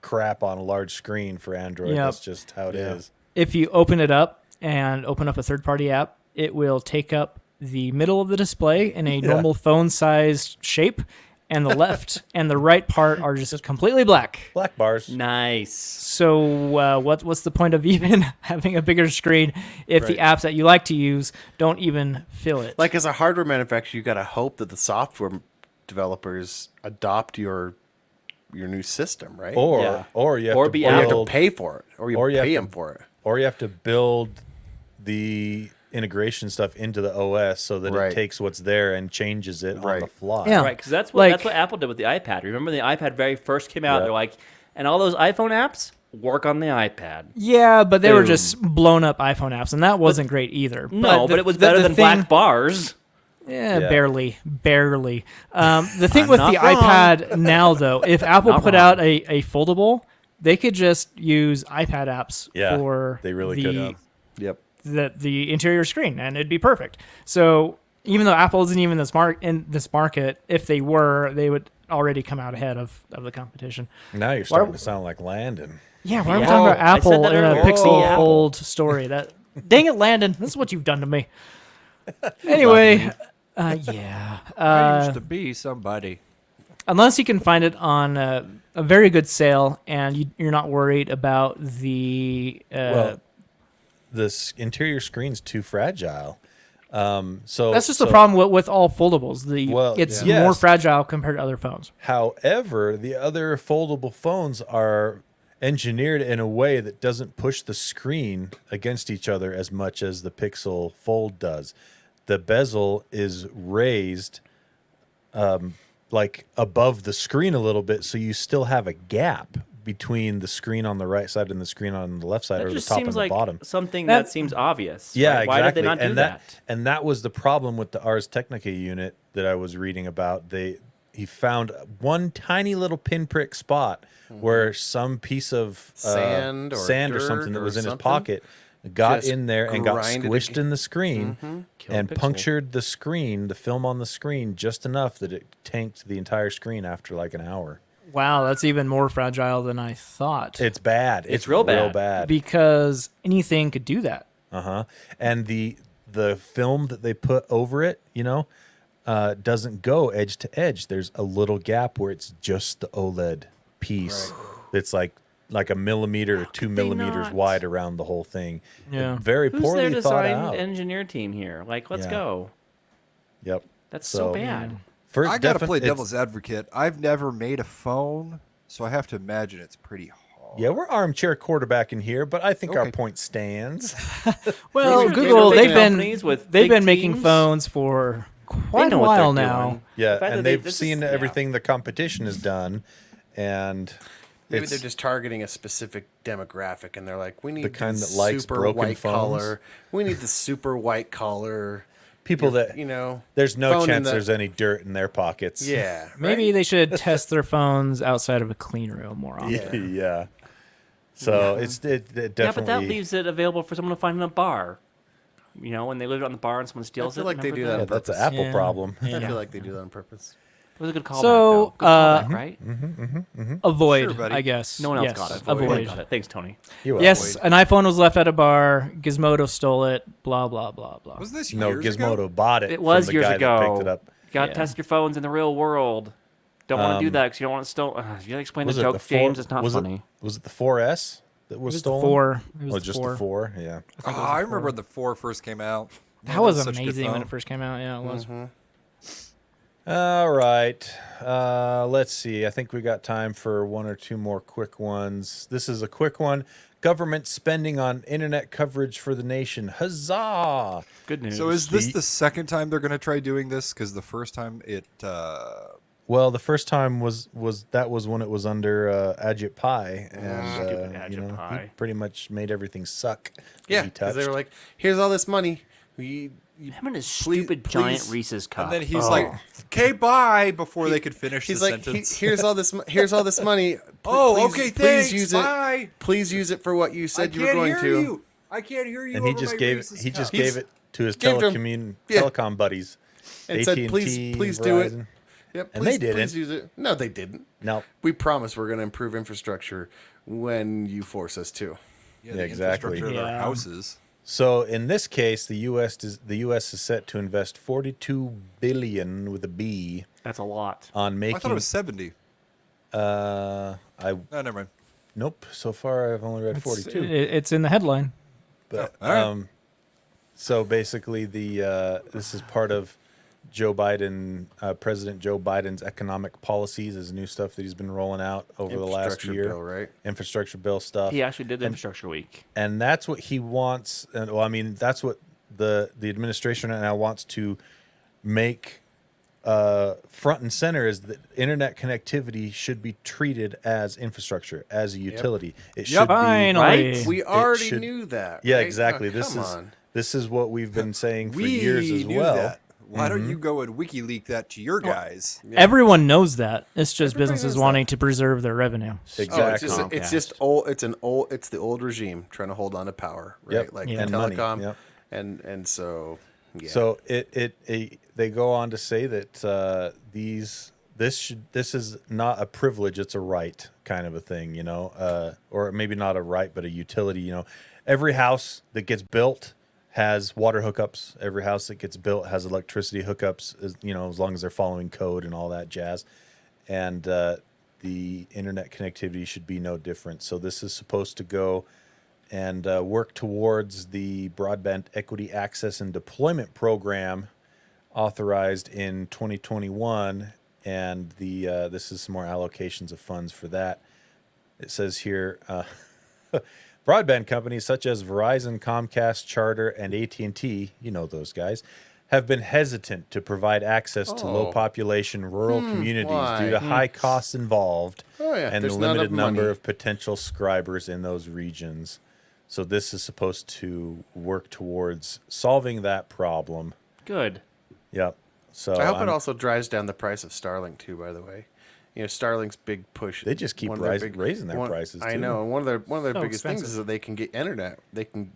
crap on a large screen for Android. Yep. That's just how it is. If you open it up and open up a third-party app, it will take up the middle of the display in a normal phone-sized shape, and the left and the right part are just completely black. Black bars. Nice. So what's the point of even having a bigger screen if the apps that you like to use don't even fill it? Like as a hardware manufacturer, you got to hope that the software developers adopt your new system, right? Or Yeah. or you have Or to be you have to build, pay for it, or you or pay have them for it. or you have to build the integration stuff into the OS so that Right. it takes what's there and changes it on Right. the fly. Yeah. Right, because that's Like- what Apple did with the iPad. Remember the iPad very first came out? Yeah. They're like, and all those iPhone apps work on the iPad. Yeah, but they were Boom. just blown up iPhone apps, and that wasn't great either. No, but it was better than black bars. Yeah, Yeah. barely. The thing with not the wrong. iPad now, though, if Apple Not put wrong. out a foldable, they could just use iPad apps Yeah, for they really could. Yep. the interior screen, and it'd be perfect. So even though Apple isn't even in this market, if they were, they would already come out ahead of the competition. Now you're starting to sound like Landon. Yeah, why are we Yeah. talking about I said Apple that in a earlier. Pixel Apple. Fold story? That dang it, Landon, this is what you've done to me. Anyway, yeah. I used to be somebody. Unless you can find it on a very good sale and you're not worried about the Well, this interior screen's too fragile. So that's just the problem with all foldables. It's yes. more fragile compared to other phones. However, the other foldable phones are engineered in a way that doesn't push the screen against each other as much as the Pixel Fold does. The bezel is raised like above the screen a little bit, so you still have a gap between the screen on the right side and the screen on the left side, That or the just top and seems the like bottom. something That- that seems obvious. Yeah, right? Why exactly. did they not do and that? And that was the problem with the Ars Technica unit that I was reading about. He found one tiny little pinprick spot where some piece of Sand or or dirt something that or was in his something pocket got just in there and got grinded squished ag- in the screen Killed and Pixel. punctured the screen, the film on the screen, just enough that it tanked the entire screen after like an hour. Wow, that's even more fragile than I thought. It's bad. It's real bad. bad. Because anything could do that. And the film that they put over it, doesn't go edge to edge. There's a little gap where it's just the OLED piece that's like like a millimeter or 2 they millimeters not? wide around the whole thing. Yeah. Very Who's poorly their thought design out. engineer team here? Like, let's Yeah. go. Yep. That's so So- bad. For I gotta play it's- devil's advocate. I've never made a phone, so I have to imagine it's pretty hard. Yeah, we're armchair quarterbacking here, but I think our Okay. point stands. Well, These are Google, big they've been companies with they've big been making teams. phones for quite a know what they're while now. doing. Yeah, The fact that and they- they've this is- seen yeah. everything the competition has done, and Maybe it's they're just targeting a specific demographic, and they're like, we need The kind the that likes super broken white phones. collar. We need the super white collar. people that You know, there's no phone in chance the- there's any dirt in their pockets. Yeah, Maybe they should test their phones outside of a clean room more often. Yeah. Yeah. So it definitely. Yeah, but that leaves it available for someone to find in a bar. You know, when they leave it on the bar and someone steals feel it. like they remember do Yeah, that. that's an purpose. Apple Yeah. problem. I Yeah. feel like they do that on purpose. It was a good callback, So, though. Good callback, right? Avoid, Sure, buddy. I guess. No one else Yes, got it. Avoid. Avoid got it. Thanks, Tony. You Yes, avoid. an iPhone was left at a bar. Gizmodo stole it. Blah blah blah blah. Was this No, years Gizmodo ago? bought it. It was from the years guy ago. That picked it up. You got to Yeah. test your phones in the real world. Don't want to do Um, that because you don't want to steal. You gotta explain the Was it joke, the four, James. It's not was funny. Was it the 4S that was It was the stolen? 4. It was Oh, the just 4. the 4. Yeah. I remember when the 4 first came out. That was such a good amazing when phone. it first came out. Yeah, it was. All right. Let's see. I think we got time for one or two more quick ones. This is a quick one. Government spending on internet coverage for the nation. Huzzah! Good news. So is this Sweet. the second time they're going to try doing this? Because the first time it... Well, the first time was when it was under Ajit Pai, and Stupid you Ajit know, he Pai. pretty much made everything suck. that Yeah, he because they touched. were like, "Here's all this money. Him and his Please- stupid giant please- Reese's cup. And then he's like, "Okay, bye," before they could finish He's the like, sentence. Here's all this. Here's all this money. Oh, okay, thanks. Please use Bye. it. Please use it for what you I said you were can't going hear to. you. I can't hear you. and he over just my gave Reese's he just cup. gave it to his Gave to him. telecom buddies, And AT&T, said, "Please do it." Verizon. Yep, And please, they didn't. Please use it. No, they didn't. No, We promise we're going to improve infrastructure when you force us to. Yeah, Yeah, the exactly. infrastructure of our Yeah. houses. so in this case, the U.S. is set to invest $42 billion with a B That's a lot. on making. I thought it was 70. I No, never mind. nope. So far, I've only read 42. It's in the headline. But all right. so basically, this is part of Joe Biden, President Joe Biden's economic policies, is new stuff that he's been rolling out over the last Infrastructure year. bill, right? Infrastructure bill stuff. He actually did the infrastructure week. And that's what he wants. And well, I mean, that's what the administration right now wants to make front and center, is that internet connectivity should be treated as infrastructure, as a utility. It should be. Finally. Right? We already should- knew that. Yeah, right? exactly. Oh, This come is on. this is what we've been saying for We years as knew well. that. Why don't you go and WikiLeak that to your guys? Everyone knows that. It's just Everybody businesses knows wanting to preserve their revenue. Exactly. It's just old. It's the old regime trying to hold on to power, right? Yep. Like Yeah. And money, telecom, yep. and so yeah. So they go on to say that this is not a privilege, it's a right, kind of a thing, you know, or maybe not a right, but a utility. You know, every house that gets built has water hookups. Every house that gets built has electricity hookups, you know, as long as they're following code and all that jazz. And the internet connectivity should be no different. So this is supposed to go and work towards the Broadband Equity Access and Deployment Program authorized in 2021, and this is some more allocations of funds for that. It says here, broadband companies such as Verizon, Comcast, Charter, and AT&T, you know those guys, have been hesitant to provide access to low population rural communities due to why? high costs involved Oh, yeah, and the there's not limited enough number money. of potential subscribers in those regions. So this is supposed to work towards solving that problem. Good. Yep. So I hope it I'm- also drives down the price of Starlink too. By the way, you know Starlink's big push. They just keep one of their raising their prices, I too. know, and one of their So biggest things expensive. is that they can get internet.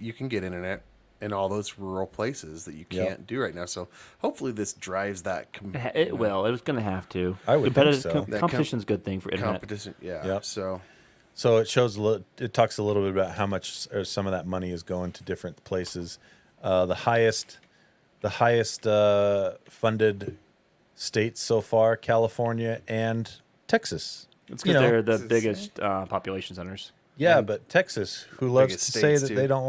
You can get internet in all those rural places that you Yep. can't do right now. So hopefully this drives that It will. It was going to have to. I would think Competitive so. That competition's a good thing for internet. competition. Yeah. Yep. So So it shows it talks a little bit about how much or some of that money is going to different places. The highest funded states so far, California and Texas. It's You because know, they're the biggest population centers. Yeah, And but Texas, who loves biggest to say states, that too. they don't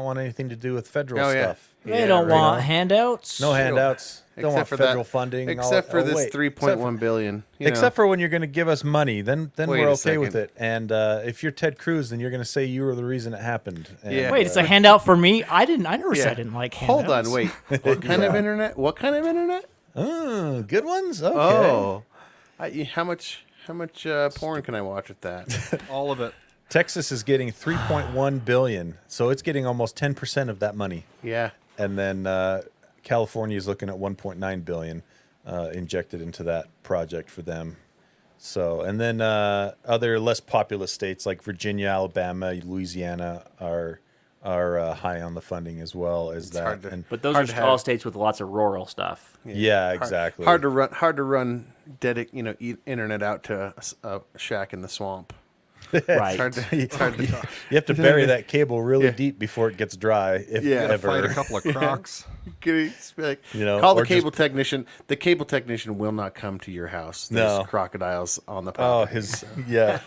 want anything to do with federal Oh, yeah. stuff. They Yeah, don't right. want handouts. No handouts. Don't want Except for federal that- funding. Except for this wait. 3.1 billion. You Except for when you're going to give us money, then Wait we're a okay with second. it. And if you're Ted Cruz, then you're going to say you were the reason it happened. And, Yeah. Wait, it's a handout for me. I never said I didn't like handouts. Hold on, wait. What kind of internet? What kind of internet? Oh, good ones. Okay. Oh, how much porn can I watch with that? All of it. Texas is getting 3.1 billion, so it's getting almost 10% of that money. Yeah. And then California is looking at 1.9 billion injected into that project for them. So, and then other less populous states like Virginia, Alabama, Louisiana are high on the funding as well as that. hard to- And But those Hard are to just all have. states with lots of rural stuff. yeah, exactly. Hard to run. Internet out to a shack in the swamp. Right. It's hard to You have to bury that cable really Yeah. deep before it gets dry, if Yeah, ever. Fight a couple of crocs. like, You know, call the or cable technician. The cable technician will not come to your house. There's No. crocodiles on the Oh, property.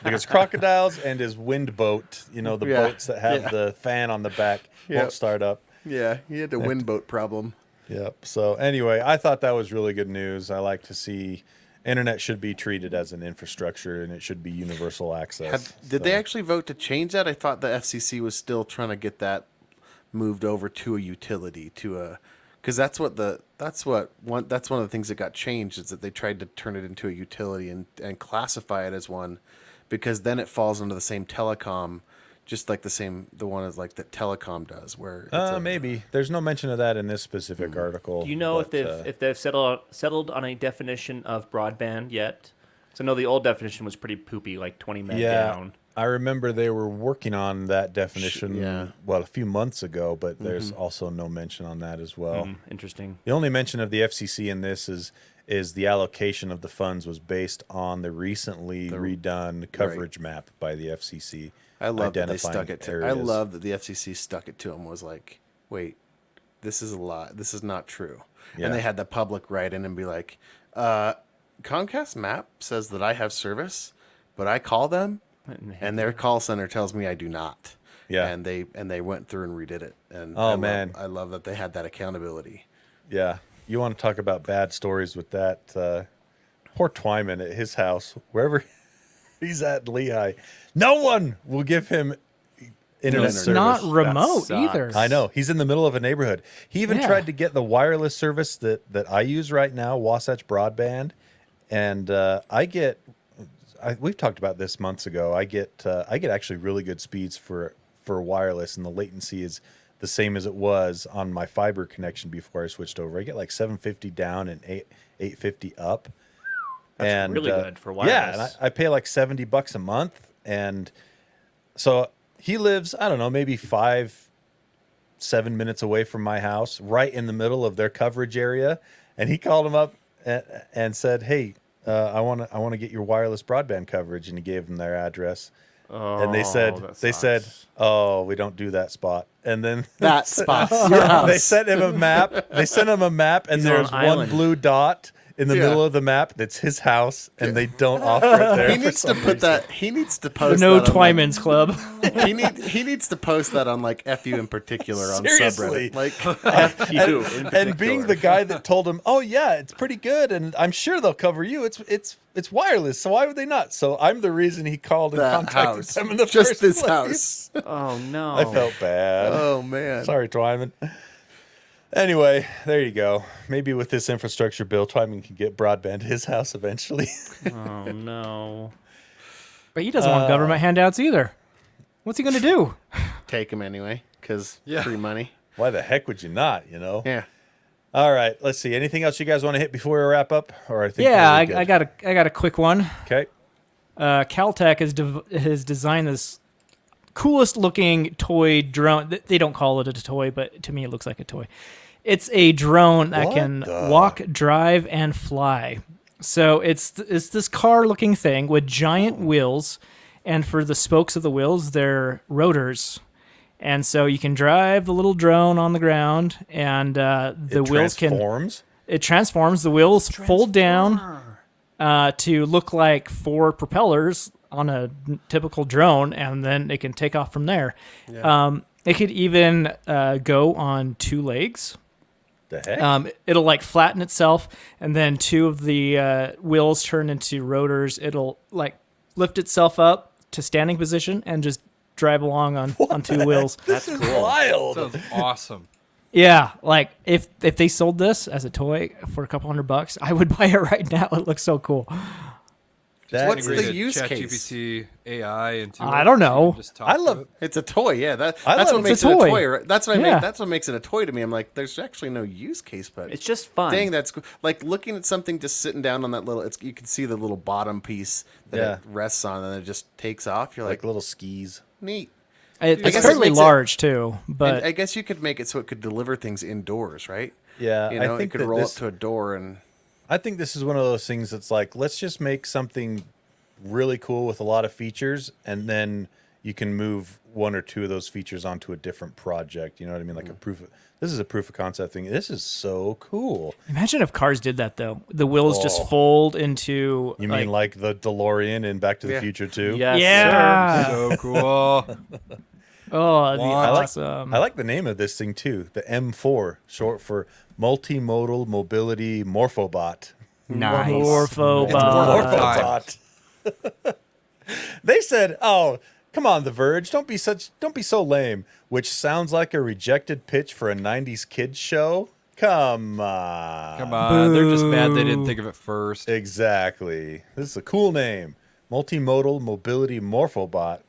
because crocodiles and his wind boat, the Yeah, boats that have yeah. the fan on the back Yep. won't start up. Yeah, he had a wind boat problem. Yep. So anyway, I thought that was really good news. I like to see internet should be treated as an infrastructure and it should be universal access. Did they actually vote to change that? I thought the FCC was still trying to get that moved over to a utility, because that's one of the things that got changed is that they tried to turn it into a utility and classify it as one, because then it falls under the same telecom, just like the one is like that telecom does, where it's Maybe there's no mention of that in this specific article. Do you know but, if they've settled on a definition of broadband yet? So I know the old definition was pretty poopy, like 20 meg down. I remember they were working on that definition Yeah. a few months ago, but there's also no mention on that as well. Interesting. The only mention of the FCC in this is the allocation of the funds was based on the recently redone coverage map by the FCC. I love that they identifying stuck it to. I areas. love that the FCC stuck it to him. Was like, wait, this is a lie. This is not true. Yeah. And they had the public write in and be like, Comcast map says that I have service, but I call them, and their call center tells me I do not. Yeah. And they went through and redid it. And Oh, man. I love that they had that accountability. Yeah, you want to talk about bad stories with that? Poor Twyman at his house, wherever he's at in Lehigh, no one will give him internet It's service. not remote sucks. either. I know, he's in the middle of a neighborhood. He even Yeah. tried to get the wireless service that I use right now, Wasatch Broadband, and we've talked about this months ago. I get actually really good speeds for wireless, and the latency is the same as it was on my fiber connection before I switched over. I get like 750 down and 850 up. That's really good for Yeah, wireless. and I pay like $70 a month, and so he lives, I don't know, maybe 5-7 minutes away from my house, right in the middle of their coverage area, and he called him up and said, "Hey, I want to get your wireless broadband coverage," and he gave them their address. And they said, "Oh, we don't do that spot." And then That spot. they sent him a map. They sent him a map, and He's on there's an one island. blue dot in the middle of the map. That's his house, and they don't offer it there. He needs to put that. He needs to The post No that on, like, Twyman's Club. he needs to post that on like FU in particular on Seriously. subreddit. Like FU in And being the guy that told him, "Oh yeah, it's pretty good, and I'm sure they'll cover you. It's wireless, so why would they not?" So I'm the reason he called and that contacted house, them in the just first this place. house. Oh no! I felt bad. Oh man. Sorry, Twyman. Anyway, there you go. Maybe with this infrastructure bill, Twyman can get broadband to his house eventually. Oh no! But he doesn't want government handouts either. What's he going to do? Take him anyway, because Yeah. free money. Why the heck would you not? Yeah. All right. Let's see. Anything else you guys want to hit before we wrap up? Or I think Yeah, we're good? I got a quick one. Okay. Caltech has designed this coolest looking toy drone. They don't call it a toy, but to me it looks like a toy. It's a drone that What can the- walk, drive, and fly. So it's this car looking thing with giant wheels, and for the spokes of the wheels, they're rotors. And so you can drive the little drone on the ground, and the It wheels transforms. it transforms. The wheels fold down. to look like 4 propellers on a typical drone, and then it can take off from there. Yeah. It could even go on 2 legs. The heck? It'll like flatten itself, and then 2 of the wheels turn into rotors. It'll like lift itself up to standing position and just drive along on 2 wheels. That's cool. Wild. Sounds awesome. Yeah, like if they sold this as a toy for a couple $100, I would buy it right now. It looks so cool. That What's is- the Integrated use case? ChatGPT AI into I it, don't so you know. can just talk I to love- it. It's a toy, yeah. That's love what it. makes It's a it a toy. toy. Right? That's what Yeah. That's what makes it a toy to me. I'm like, there's actually no use case, but It's just fun. dang, that's cool. Like looking at something just sitting down on that little. You can see the little bottom piece that Yeah. it rests on, and then it just takes off. You're like like, little skis. neat. It's guess it fairly makes it- large too, but And I guess you could make it so it could deliver things indoors, right? Yeah, You know, I think it could that roll this, up to a door and. I think this is one of those things that's like, let's just make something really cool with a lot of features, and then you can move 1 or 2 of those features onto a different project. You know what I mean? Like this is a proof of concept thing. This is so cool. imagine if cars did that though. The wheels Oh. just fold into. You mean like the DeLorean in Back to the Yeah. Future too? Yes, Yeah. sir. So cool. Oh, that'd be I like- awesome. I like the name of this thing too. The M4, short for Multimodal Mobility Morphobot. Nice. Morphobot. Morphobot. They said, "Oh, come on, The Verge, don't be so lame." Which sounds like a rejected pitch for a '90s kids show. Come on, Come on. They're just mad they didn't think of it first. Exactly. This is a cool name, Multimodal Mobility Morphobot.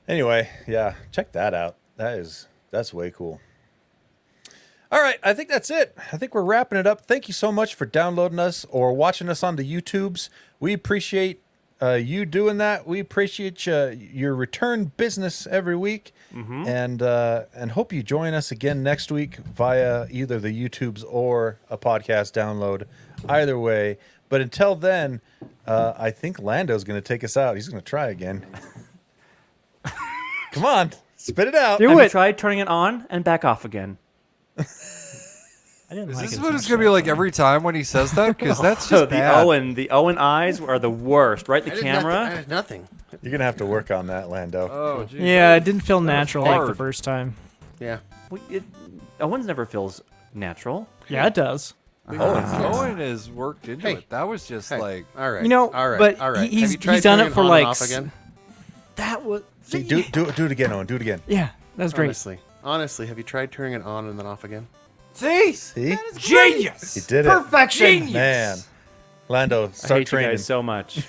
Anyway, yeah, check that out. That's way cool. All right, I think that's it. I think we're wrapping it up. Thank you so much for downloading us or watching us on the YouTubes. We appreciate you doing that. We appreciate your return business every week, and hope you join us again next week via either the YouTubes or a podcast download. Either way, but until then, I think Lando's going to take us out. He's going to try again. Come on, spit it out. Do Have you it. tried turning it on and back off again? I didn't Is like this it what so it's gonna be like every time when he says that? Because that's So just bad. the Owen eyes are the worst, right? The I did camera. nothing. You're going to have to work on that, Lando. Oh, geez. Yeah, it didn't feel natural like the hard. first time. Yeah. Owen's never feels natural. Yeah, it does. Owen has worked into Hey. it. That was just Hey, like all right. You know, all right. but all right. he's- Have you tried he's done turning it for on and like off again. That was See, do it again, Owen. Do it again. yeah, that was great. Honestly, have you tried turning it on and then off again? see, See? genius. He did it. Perfection. Man. Lando, I start hate training. you guys so much.